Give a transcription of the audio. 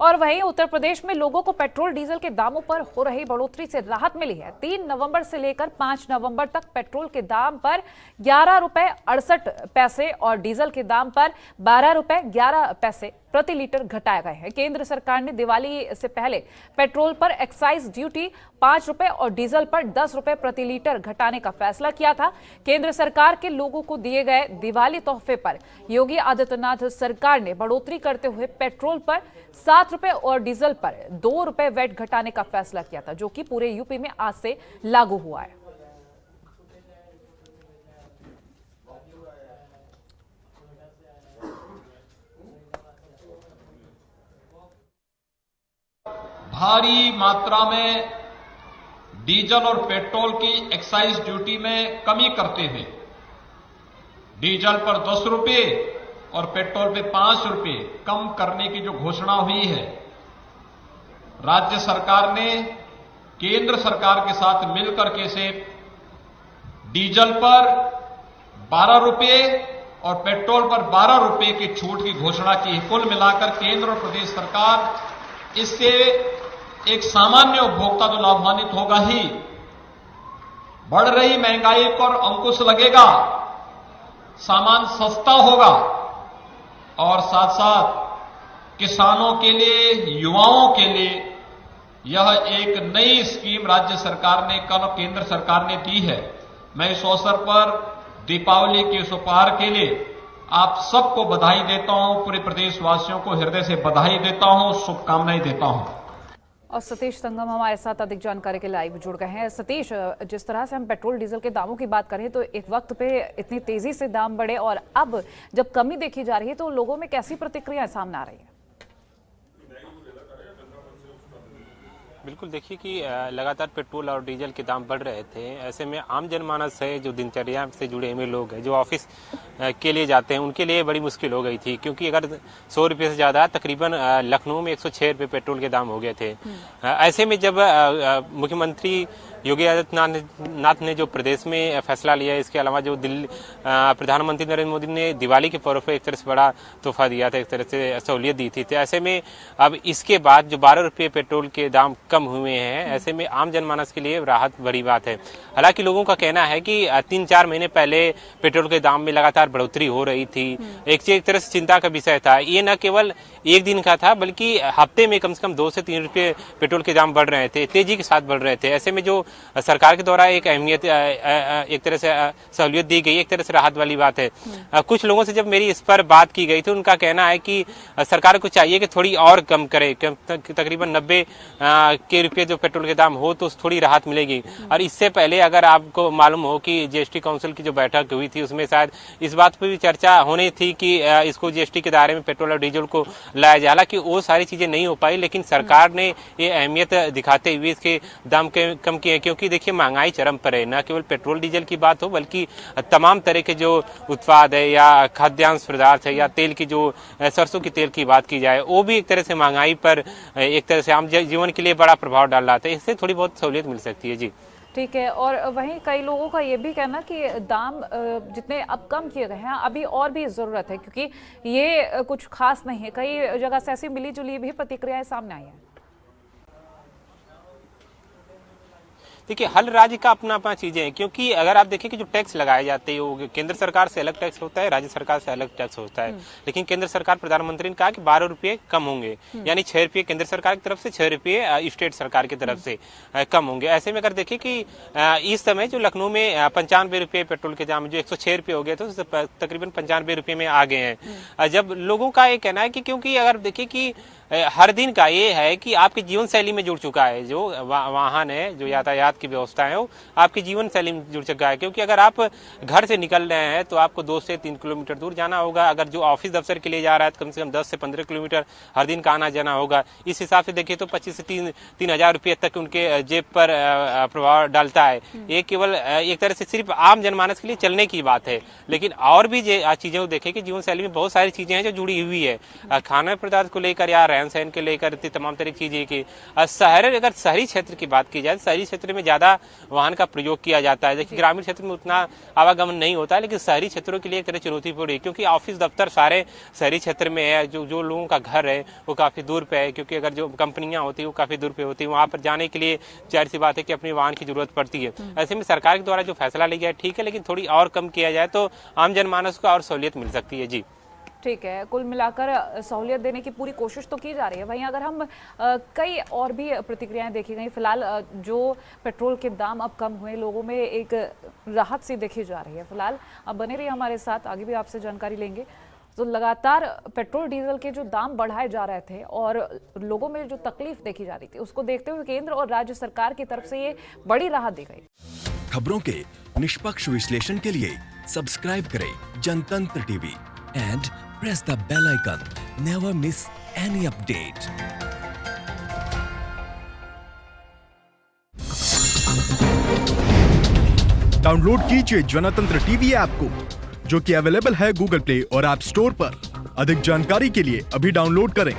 और वहीं उत्तर प्रदेश में लोगों को पेट्रोल डीजल के दामों पर हो रही बढ़ोतरी से राहत मिली है। 3 नवंबर से लेकर 5 नवंबर तक पेट्रोल के दाम पर 11 रुपए 68 पैसे और डीजल के दाम पर 12 रुपए 11 पैसे प्रति लीटर घटाए गए हैं। केंद्र सरकार ने दिवाली से पहले पेट्रोल पर एक्साइज ड्यूटी 5 रुपए और डीजल पर 10 रुपए प्रति लीटर घटाने का फैसला किया था। केंद्र सरकार के लोगों को दिए गए दिवाली तोहफे पर योगी आदित्यनाथ सरकार ने बढ़ोतरी करते हुए पेट्रोल पर 7 रुपए और डीजल पर 2 रुपए वैट घटाने का फैसला किया था, जो कि पूरे यूपी में आज से लागू हुआ है। भारी मात्रा में डीजल और पेट्रोल की एक्साइज ड्यूटी में कमी करते हुए डीजल पर 10 रुपये और पेट्रोल पे 5 रुपये कम करने की जो घोषणा हुई है, राज्य सरकार ने केंद्र सरकार के साथ मिलकर के से डीजल पर 12 रुपये और पेट्रोल पर 12 रुपये की छूट की घोषणा की। कुल मिलाकर केंद्र और प्रदेश सरकार इससे एक सामान्य उपभोक्ता तो लाभान्वित होगा ही, बढ़ रही महंगाई पर अंकुश लगेगा, सामान सस्ता होगा और साथ साथ किसानों के लिए, युवाओं के लिए यह एक नई स्कीम राज्य सरकार ने कल केंद्र सरकार ने दी है। मैं इस अवसर पर दीपावली के इस उपहार के लिए आप सबको बधाई देता हूं, पूरे प्रदेशवासियों को हृदय से बधाई देता हूं, शुभकामनाएं देता हूं। और सतीश संगम हमारे साथ अधिक जानकारी के लाइव जुड़ गए हैं। सतीश, जिस तरह से हम पेट्रोल डीजल के दामों की बात करें तो एक वक्त पे इतनी तेजी से दाम बढ़े और अब जब कमी देखी जा रही है तो लोगों में कैसी प्रतिक्रियाएं सामने आ रही है? बिल्कुल, देखिए कि लगातार पेट्रोल और डीजल के दाम बढ़ रहे थे। ऐसे में आम जनमानस है, जो दिनचर्या से जुड़े हुए लोग हैं, जो ऑफिस के लिए जाते हैं, उनके लिए बड़ी मुश्किल हो गई थी, क्योंकि अगर 100 रुपये से ज़्यादा तकरीबन लखनऊ में 106 रुपये पेट्रोल के दाम हो गए थे। ऐसे में जब मुख्यमंत्री योगी आदित्यनाथ ने जो प्रदेश में फैसला लिया, इसके अलावा जो दिल्ली प्रधानमंत्री नरेंद्र मोदी ने दिवाली के पर्व पर एक तरह से बड़ा तोहफा दिया था, एक तरह से सहूलियत दी थी, तो ऐसे में अब इसके बाद जो 12 रुपये पेट्रोल के दाम कम हुए हैं, ऐसे में आम जनमानस के लिए राहत बड़ी बात है। हालांकि लोगों का कहना है कि 3-4 महीने पहले पेट्रोल के दाम में लगातार बढ़ोतरी हो रही थी, एक तरह से चिंता का विषय था। ये न केवल एक दिन का था, बल्कि हफ्ते में कम से कम 2 से 3 रुपये पेट्रोल के दाम बढ़ रहे थे, तेजी के साथ बढ़ रहे थे। ऐसे में जो सरकार के द्वारा एक अहमियत, एक तरह से सहूलियत दी गई, एक तरह से राहत वाली बात है। कुछ लोगों से जब मेरी इस पर बात की गई तो उनका कहना है कि सरकार को चाहिए कि थोड़ी और कम करे, तकरीबन 90 के रुपये जो पेट्रोल के दाम हो तो थोड़ी राहत मिलेगी। और इससे पहले अगर आपको मालूम हो कि जीएसटी काउंसिल की जो बैठक हुई थी, उसमें शायद इस बात पर भी चर्चा होनी थी कि इसको जीएसटी के दायरे में पेट्रोल और डीजल को लाया जाए। हालांकि वो सारी चीजें नहीं हो पाई, लेकिन सरकार ने ये अहमियत दिखाते हुए इसके दाम कम किए, क्योंकि देखिए महंगाई चरम पर है। न केवल पेट्रोल डीजल की बात हो, बल्कि तमाम तरह के जो उत्पाद है या खाद्यान्न पदार्थ है या तेल की, जो सरसों की तेल की बात की जाए, वो भी एक तरह से महंगाई पर एक तरह से आम जीवन के लिए बड़ा प्रभाव डाल रहा था। इससे थोड़ी बहुत सहूलियत मिल सकती है। जी ठीक है। और वहीं कई लोगों का ये भी कहना कि दाम जितने अब कम किए गए हैं, अभी और भी ज़रूरत है, क्योंकि ये कुछ खास नहीं है। कई जगह से ऐसी मिली जुली भी प्रतिक्रियाएं सामने आई हैं। देखिए, हर राज्य का अपना अपना चीजें हैं, क्योंकि अगर आप देखें कि जो टैक्स लगाए जाते हैं वो केंद्र सरकार से अलग टैक्स होता है, राज्य सरकार से अलग टैक्स होता है। लेकिन केंद्र सरकार, प्रधानमंत्री ने कहा कि 12 रुपये कम होंगे, यानी 6 रुपये केंद्र सरकार की तरफ से, 6 रुपये स्टेट सरकार की तरफ से कम होंगे। ऐसे में अगर देखें कि इस समय जो लखनऊ में 95 रुपये पेट्रोल के दाम जो 106 रुपये हो गए थे, तो तकरीबन 95 रुपये में आ गए हैं। जब लोगों का ये कहना है कि क्योंकि अगर देखें कि हर दिन का ये है कि आपकी जीवन शैली में जुड़ चुका है, जो वाहन है, जो यातायात की व्यवस्था है, वो आपकी जीवन शैली में जुड़ चुका है। क्योंकि अगर आप घर से निकल रहे हैं तो आपको 2 से 3 किलोमीटर दूर जाना होगा। अगर जो ऑफिस दफ्तर के लिए जा रहा है तो कम से कम 10 से 15 किलोमीटर हर दिन का आना जाना होगा। इस हिसाब से देखिए तो 25 से 3,000 रुपये तक उनके जेब पर प्रभाव डालता है। ये केवल एक तरह से सिर्फ आम जनमानस के लिए चलने की बात है, लेकिन और भी चीजें देखें कि जीवन शैली में बहुत सारी चीजें हैं जो जुड़ी हुई है। खाना पदार्थ को लेकर या रहन रहन सहन के लेकर इतनी तमाम तरह की चीजें की। अगर शहरी क्षेत्र की बात की जाए, शहरी क्षेत्र में ज्यादा वाहन का प्रयोग किया जाता है। देखिए ग्रामीण क्षेत्र में उतना आवागमन नहीं होता है, लेकिन शहरी क्षेत्रों के लिए एक तरह चुनौतीपूर्ण है, क्योंकि ऑफिस दफ्तर सारे शहरी क्षेत्र में है। जो लोगों का घर है वो काफी दूर पे है, क्योंकि अगर जो कंपनियां होती है वो काफी दूर पे होती है, वहां पर जाने के लिए जाहिर सी बात है कि अपनी वाहन की जरूरत पड़ती है। ऐसे में सरकार के द्वारा जो फैसला लिया है ठीक है, लेकिन थोड़ी और कम किया जाए तो आम जनमानस को और सहूलियत मिल सकती है। जी ठीक है, कुल मिलाकर सहूलियत देने की पूरी कोशिश तो की जा रही है। वहीं अगर हम कई और भी प्रतिक्रियाएं देखी गई, फिलहाल जो पेट्रोल के दाम अब कम हुए, लोगों में एक राहत सी देखी जा रही है। फिलहाल अब बने रहिए हमारे साथ, आगे भी आपसे जानकारी लेंगे। तो लगातार पेट्रोल डीजल के जो दाम बढ़ाए जा रहे थे और लोगों में जो तकलीफ देखी जा रही थी, उसको देखते हुए केंद्र और राज्य सरकार की तरफ से ये बड़ी राहत दी गई। खबरों के निष्पक्ष विश्लेषण के लिए सब्सक्राइब करें Jantantra TV and press the bell icon. Never miss any update. Download कीजिए जनतंत्र टीवी ऐप को, जो कि अवेलेबल है गूगल प्ले और ऐप स्टोर पर। अधिक जानकारी के लिए अभी डाउनलोड करें।